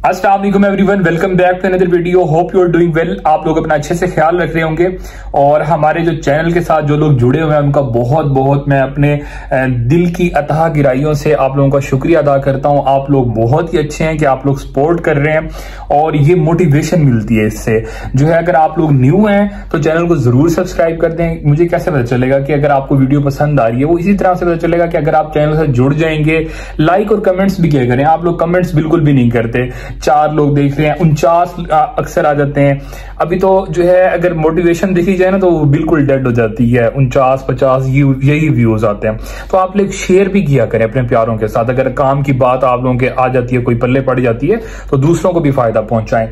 अस्सलाम वालेकुम everyone, welcome back to another video. Hope you are doing well. आप लोग अपना अच्छे से ख्याल रख रहे होंगे और हमारे जो चैनल के साथ जो लोग जुड़े हुए हैं उनका बहुत बहुत मैं अपने दिल की अथाह गहराइयों से आप लोगों का शुक्रिया अदा करता हूं। आप लोग बहुत ही अच्छे हैं कि आप लोग सपोर्ट कर रहे हैं और ये मोटिवेशन मिलती है इससे जो है। अगर आप लोग न्यू हैं तो चैनल को जरूर सब्सक्राइब कर दें। मुझे कैसे पता चलेगा कि अगर आपको वीडियो पसंद आ रही है, वो इसी तरह से पता चलेगा कि अगर आप चैनल से जुड़ जाएंगे। लाइक और कमेंट्स भी क्या करें, आप लोग कमेंट्स बिल्कुल भी नहीं करते। 4 लोग देख रहे हैं, 49 अक्सर आ जाते हैं। अभी तो जो है अगर मोटिवेशन देखी जाए ना तो वो बिल्कुल डेड हो जाती है। 49-50 यही व्यूज आते हैं। तो आप लोग शेयर भी किया करें अपने प्यारों के साथ। अगर काम की बात आप लोगों के आ जाती है, कोई पल्ले पड़ जाती है तो दूसरों को भी फायदा पहुंचाएं।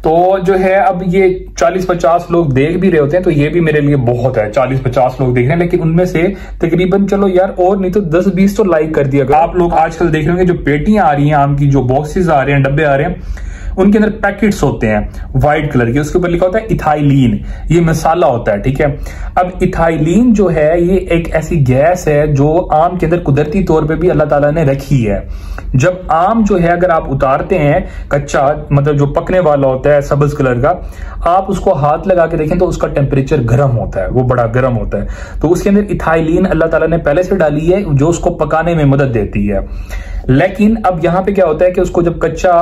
तो जो है अब ये 40-50 लोग देख भी रहे होते हैं तो ये भी मेरे लिए बहुत है। 40-50 लोग देख रहे हैं, लेकिन उनमें से तकरीबन चलो यार और नहीं तो 10-20 तो लाइक कर दिया। आप लोग आजकल देख रहे होंगे जो पेटियां आ रही हैं आम की, जो बॉक्सेस आ रहे हैं, डब्बे आ रहे हैं, उनके अंदर पैकेट्स होते हैं व्हाइट कलर के। उसके ऊपर लिखा होता है इथाइलिन। ये मसाला होता है, ठीक है। अब इथाइलिन जो है ये एक ऐसी गैस है जो आम के अंदर कुदरती तौर पे भी अल्लाह ताला ने रखी है। जब आम जो है अगर आप उतारते हैं कच्चा, मतलब जो पकने वाला होता है सब्ज कलर का, आप उसको हाथ लगा के देखें तो उसका टेम्परेचर गर्म होता है, वो बड़ा गर्म होता है। तो उसके अंदर इथाइलिन अल्लाह ताला ने पहले से डाली है जो उसको पकाने में मदद देती है। लेकिन अब यहां पे क्या होता है कि उसको जब कच्चा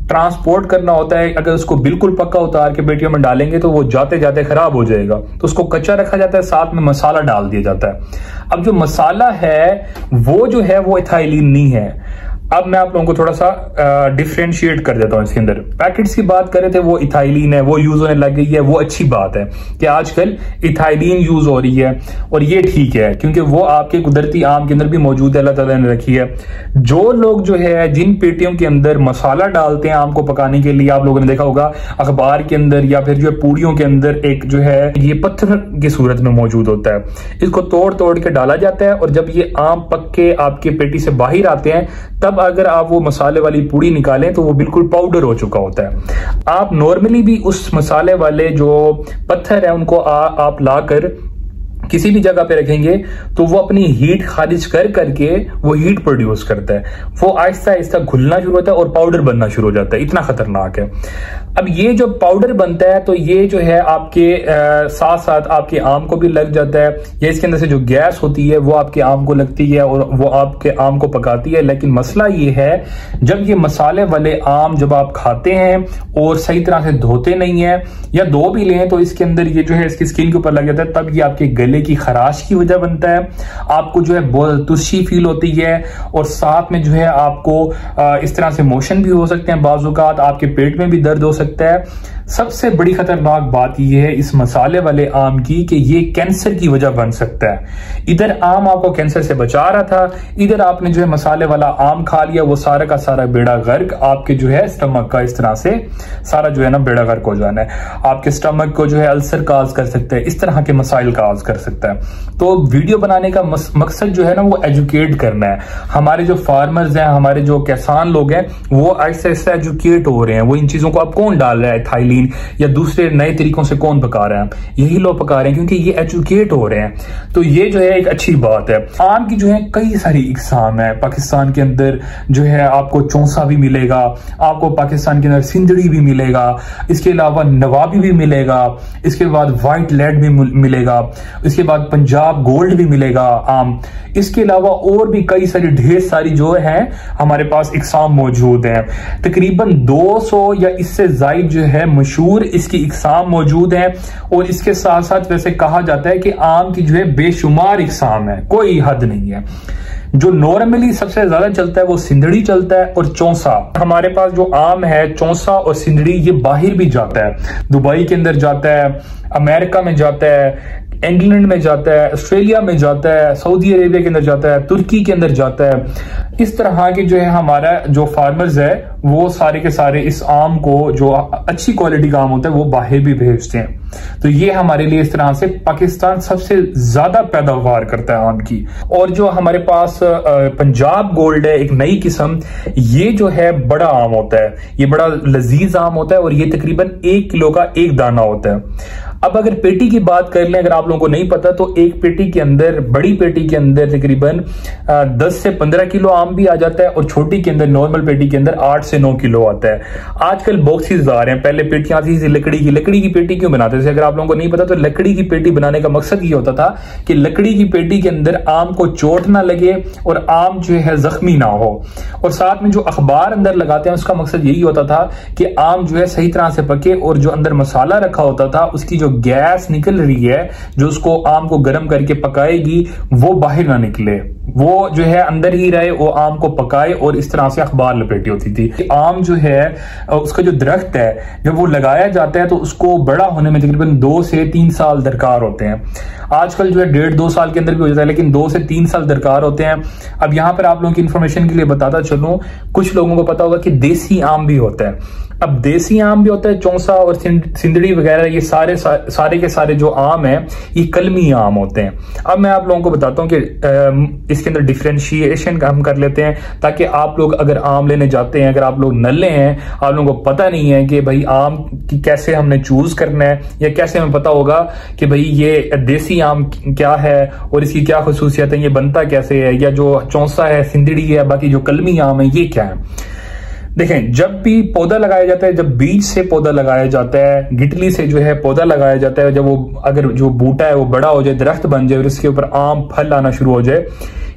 ट्रांसपोर्ट करना होता है, अगर उसको बिल्कुल पक्का उतार के पेटियों में डालेंगे तो वो जाते जाते खराब हो जाएगा। तो उसको कच्चा रखा जाता है, साथ में मसाला डाल दिया जाता है। अब जो मसाला है वो जो है वो इथाइलिन नहीं है। अब मैं आप लोगों को थोड़ा सा डिफरेंशिएट कर देता हूं इसके अंदर। पैकेट्स की बात करें थे, वो इथाइलिन है, वो यूज होने लग गई है। वो अच्छी बात है कि आजकल इथाइलिन यूज हो रही है और ये ठीक है क्योंकि वो आपके कुदरती आम के अंदर भी मौजूद है, अल्लाह ताला ने रखी है। जो लोग जो है जिन पेटियों के अंदर मसाला डालते हैं आम को पकाने के लिए, आप लोगों ने देखा होगा अखबार के अंदर या फिर जो है पूड़ियों के अंदर एक जो है ये पत्थर की सूरत में मौजूद होता है। इसको तोड़ तोड़ के डाला जाता है और जब ये आम पक के आपके पेटी से बाहर आते हैं तब अगर आप वो मसाले वाली पूड़ी निकालें तो वो बिल्कुल पाउडर हो चुका होता है। आप नॉर्मली भी उस मसाले वाले जो पत्थर है उनको आप लाकर किसी भी जगह पे रखेंगे तो वो अपनी हीट खारिज कर करके वो हीट प्रोड्यूस करता है। वो आहिस्ता आहिस्ता घुलना शुरू होता है और पाउडर बनना शुरू हो जाता है। इतना खतरनाक है। अब ये जो पाउडर बनता है तो ये जो है आपके साथ साथ आपके आम को भी लग जाता है, या इसके अंदर से जो गैस होती है वो आपके आम को लगती है और वो आपके आम को पकाती है। लेकिन मसला ये है जब ये मसाले वाले आम जब आप खाते हैं और सही तरह से धोते नहीं है या धो भी लें तो इसके अंदर ये जो है इसकी स्किन के ऊपर लग जाता है, तब ये आपके गले की खराश की वजह बनता है। आपको जो है बहुत तुस्सी फील होती है और साथ में जो है आपको इस तरह से मोशन भी हो सकते हैं, बाज़ औक़ात आपके पेट में भी दर्द हो सकता है। सबसे बड़ी खतरनाक बात यह है इस मसाले वाले आम की कि ये कैंसर की वजह बन सकता है। इधर आम आपको कैंसर से बचा रहा था, इधर आपने जो है मसाले वाला आम खा लिया, वो सारा का सारा बेड़ा गर्क आपके जो है स्टमक का इस तरह से सारा जो है ना बेड़ा गर्क हो जाना है। आपके स्टमक को जो है अल्सर काज कर सकता है, इस तरह के मसाइल काज कर सकता है। तो वीडियो बनाने का मकसद जो है ना वो एजुकेट करना है। हमारे जो फार्मर्स हैं, हमारे जो किसान लोग हैं, वो ऐसे ऐसे एजुकेट हो रहे हैं। वो इन चीजों को अब कौन डाल रहा है, थाईलीन या दूसरे नए तरीकों से कौन पका रहा है? यही लोग पका रहे हैं क्योंकि ये एजुकेट हो रहे हैं। तो ये जो है एक अच्छी बात है। आम की जो है कई सारी इकसाम है। पाकिस्तान के अंदर जो है आपको चौंसा भी मिलेगा, आपको पाकिस्तान के अंदर सिंदड़ी भी मिलेगा, इसके अलावा नवाबी भी मिलेगा, इसके बाद व्हाइट लेड भी मिलेगा, इसके बाद पंजाब गोल्ड भी मिलेगा आम। इसके अलावा और भी कई सारी ढेर सारी जो है हमारे पास इकसाम मौजूद हैं। तकरीबन 200 या इससे ज्यादा जो है मशहूर इसकी इकसाम मौजूद है। और इसके साथ साथ वैसे कहा जाता है कि आम की जो है बेशुमार इकसाम है, कोई हद नहीं है। जो नॉर्मली सबसे ज्यादा चलता है वो सिंदड़ी चलता है और चौंसा। हमारे पास जो आम है चौंसा और सिंदड़ी ये बाहर भी जाता है, दुबई के अंदर जाता है, अमेरिका में जाता है, इंग्लैंड में जाता है, ऑस्ट्रेलिया में जाता है, सऊदी अरेबिया के अंदर जाता है, तुर्की के अंदर जाता है। इस तरह के जो है हमारा जो फार्मर्स है वो सारे के सारे इस आम को, जो अच्छी क्वालिटी का आम होता है, वो बाहर भी भेजते हैं। तो ये हमारे लिए इस तरह से पाकिस्तान सबसे ज्यादा पैदावार करता है आम की। और जो हमारे पास पंजाब गोल्ड है, एक नई किस्म, ये जो है बड़ा आम होता है, ये बड़ा लजीज आम होता है और ये तकरीबन 1 किलो का एक दाना होता है। अब अगर पेटी की बात कर लें, अगर आप लोगों को नहीं पता तो एक पेटी के अंदर, बड़ी पेटी के अंदर तकरीबन 10 से 15 किलो आम भी आ जाता है और छोटी के अंदर, नॉर्मल पेटी के अंदर 8 से 9 किलो आता है। आजकल बॉक्सेस आ रहे हैं, पहले पेटियां आती थी लकड़ी की पेटी क्यों बनाते थे? अगर आप लोगों को नहीं पता तो लकड़ी की पेटी बनाने का मकसद ये होता था कि लकड़ी की पेटी के अंदर आम को चोट ना लगे और आम जो है जख्मी ना हो, और साथ में जो अखबार अंदर लगाते हैं उसका मकसद यही होता था कि आम जो है सही तरह से पके और जो अंदर मसाला रखा होता था उसकी जो गैस निकल रही है, जो उसको आम को गर्म करके पकाएगी, वो बाहर ना निकले, वो जो है अंदर ही रहे, वो आम को पकाए, और इस तरह से अखबार लपेटी होती थी। आम जो है उसका जो दरख्त है जब वो लगाया जाता है तो उसको बड़ा होने में तकरीबन 2 से 3 साल दरकार होते हैं। आजकल जो है 1.5-2 साल के अंदर भी हो जाता है, लेकिन 2 से 3 साल दरकार होते हैं। अब यहां पर आप लोगों की इंफॉर्मेशन के लिए बताता चलूं, कुछ लोगों को पता होगा कि देसी आम भी होता है। अब देसी आम भी होता है, चौसा और सिंदड़ी वगैरह, ये सारे के सारे जो आम है ये कलमी आम होते हैं। अब मैं आप लोगों को बताता हूं कि इसके अंदर डिफरेंशिएशन हम कर लेते हैं, ताकि आप लोग अगर आम लेने जाते हैं, अगर आप लोग नल्ले हैं, आप लोगों को पता नहीं है कि भाई आम की कैसे हमने चूज करना है, या कैसे हमें पता होगा कि भाई ये देसी आम क्या है और इसकी क्या खुसूसियत है, ये बनता कैसे है, या जो चौसा है, सिंदड़ी है, बाकी जो कलमी आम है ये क्या है। देखें, जब भी पौधा लगाया जाता है, जब बीज से पौधा लगाया जाता है, गिटली से जो है पौधा लगाया जाता है, जब वो अगर जो बूटा है वो बड़ा हो जाए, दरख्त बन जाए और इसके ऊपर आम फल आना शुरू हो जाए,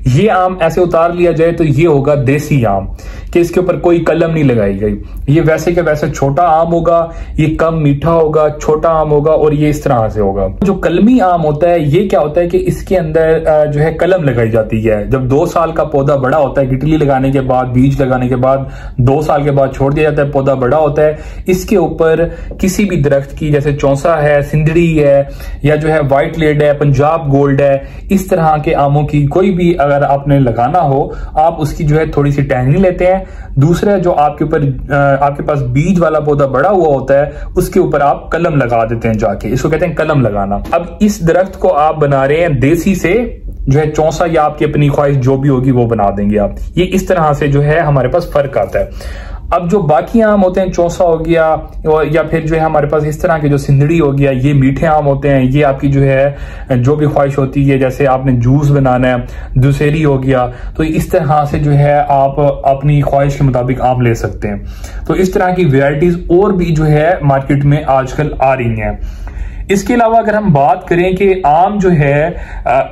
ये आम ऐसे उतार लिया जाए तो ये होगा देसी आम, कि इसके ऊपर कोई कलम नहीं लगाई गई। ये वैसे के वैसे छोटा आम होगा, ये कम मीठा होगा, छोटा आम होगा, और ये इस तरह से होगा। जो कलमी आम होता है ये क्या होता है कि इसके अंदर जो है कलम लगाई जाती है। जब 2 साल का पौधा बड़ा होता है, गिटली लगाने के बाद, बीज लगाने के बाद 2 साल के बाद छोड़ दिया जाता है, पौधा बड़ा होता है, इसके ऊपर किसी भी दरख्त की, जैसे चौसा है, सिंदड़ी है, या जो है व्हाइट लेड है, पंजाब गोल्ड है, इस तरह के आमों की कोई भी अगर आपने लगाना हो, आप उसकी जो है थोड़ी सी टहनी लेते हैं। दूसरा जो आपके ऊपर आपके पास बीज वाला पौधा बड़ा हुआ होता है, उसके ऊपर आप कलम लगा देते हैं जाके, इसको कहते हैं कलम लगाना। अब इस दरख्त को आप बना रहे हैं देसी से, जो है चौसा या आपकी अपनी ख्वाहिश जो भी होगी वो बना देंगे आप। ये इस तरह से जो है हमारे पास फर्क आता है। अब जो बाकी आम होते हैं, चौसा हो गया, या फिर जो है हमारे पास इस तरह के जो सिंदड़ी हो गया, ये मीठे आम होते हैं। ये आपकी जो है जो भी ख्वाहिश होती है, जैसे आपने जूस बनाना है, दुसेरी हो गया, तो इस तरह से जो है आप अपनी ख्वाहिश के मुताबिक आम ले सकते हैं। तो इस तरह की वेराइटीज और भी जो है मार्केट में आजकल आ रही हैं। इसके अलावा अगर हम बात करें कि आम जो है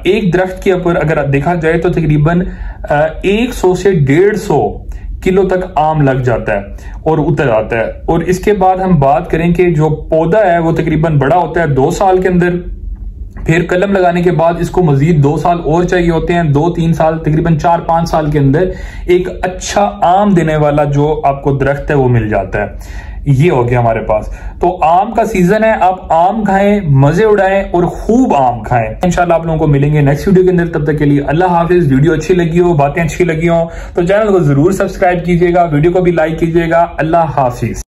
एक दरख्त के ऊपर अगर देखा जाए तो तकरीबन 100 से 150 किलो तक आम लग जाता है और उतर आता है। और इसके बाद हम बात करें कि जो पौधा है वो तकरीबन बड़ा होता है 2 साल के अंदर, फिर कलम लगाने के बाद इसको मजीद 2 साल और चाहिए होते हैं, 2-3 साल, तकरीबन 4-5 साल के अंदर एक अच्छा आम देने वाला जो आपको दरख्त है वो मिल जाता है। ये हो गया हमारे पास। तो आम का सीजन है, आप आम खाएं, मजे उड़ाएं और खूब आम खाएं। इंशाल्लाह आप लोगों को मिलेंगे नेक्स्ट वीडियो के अंदर। तब तक के लिए अल्लाह हाफिज। वीडियो अच्छी लगी हो, बातें अच्छी लगी हो तो चैनल को जरूर सब्सक्राइब कीजिएगा, वीडियो को भी लाइक कीजिएगा। अल्लाह हाफिज।